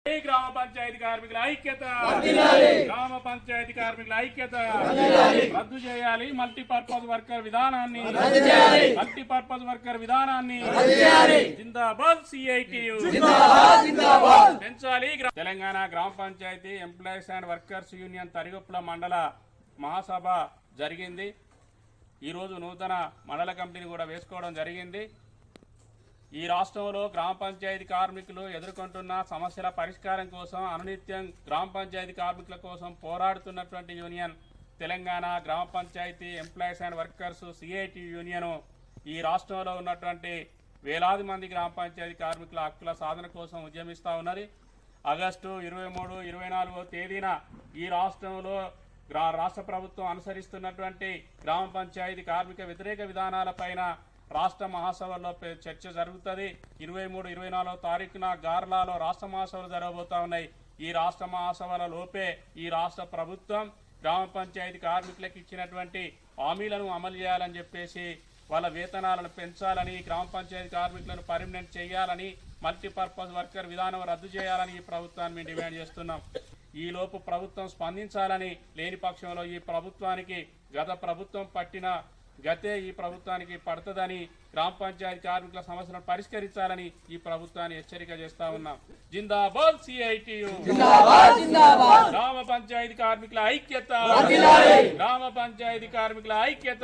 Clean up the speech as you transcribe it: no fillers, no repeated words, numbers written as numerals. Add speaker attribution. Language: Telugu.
Speaker 1: గ్రామ పంచాయతీ కార్మికుల ఐక్యత, గ్రామ పంచాయతీ కార్మికుల ఐక్యత రద్దు చేయాలి. మల్టీపర్పస్ వర్కర్ విధానాన్ని, మల్టీపర్పస్ వర్కర్ విధానాన్ని జిందాబాద్ సిఐటియు పెంచాలి. Telangana Gram Panchayat employees and workers union Tharigoppula mandal మహాసభ జరిగింది. ఈరోజు నూతన మండల కమిటీని కూడా వేసుకోవడం జరిగింది. ఈ రాష్ట్రంలో గ్రామ పంచాయతీ కార్మికులు ఎదుర్కొంటున్న సమస్యల పరిష్కారం కోసం అనునిత్యం గ్రామ పంచాయతీ కార్మికుల కోసం పోరాడుతున్నటువంటి union Telangana Gram Panchayat employees and workers CITU union ఈ రాష్ట్రంలో ఉన్నటువంటి వేలాది మంది గ్రామ పంచాయతీ కార్మికుల హక్కుల సాధన కోసం ఉద్యమిస్తూ ఉన్నది. ఆగస్టు 23, 24 తేదీన ఈ రాష్ట్రంలో రాష్ట్ర ప్రభుత్వం అనుసరిస్తున్నటువంటి గ్రామ పంచాయతీ కార్మిక వ్యతిరేక విధానాలపైన రాష్ట్ర మహాసభల్లో చర్చ జరుగుతుంది. 23, 24 తారీఖున గార్లాలో రాష్ట్ర మహాసభలు జరగబోతా ఉన్నాయి. ఈ రాష్ట్ర మహాసభల లోపే ఈ రాష్ట్ర ప్రభుత్వం గ్రామ పంచాయతీ కార్మికులకు ఇచ్చినటువంటి హామీలను అమలు చేయాలని చెప్పేసి, వాళ్ళ వేతనాలను పెంచాలని, గ్రామ పంచాయతీ కార్మికులను పర్మనెంట్ చేయాలని, మల్టీపర్పస్ వర్కర్ విధానం రద్దు చేయాలని ఈ ప్రభుత్వాన్ని మేము డిమాండ్ చేస్తున్నాం. ఈ లోపు ప్రభుత్వం స్పందించాలని, లేని పక్షంలో ఈ ప్రభుత్వానికి గత ప్రభుత్వం పట్టిన గతే ఈ ప్రభుత్వానికి పడుతుందని, గ్రామ పంచాయతీ కార్మికుల సమస్యలను పరిష్కరించాలని ఈ ప్రభుత్వాన్ని హెచ్చరిక చేస్తా ఉన్నాం. జిందాబాద్ సిఐటియు, గ్రామ పంచాయతీ కార్మికుల ఐక్యత, గ్రామ పంచాయతీ కార్మికుల ఐక్యత.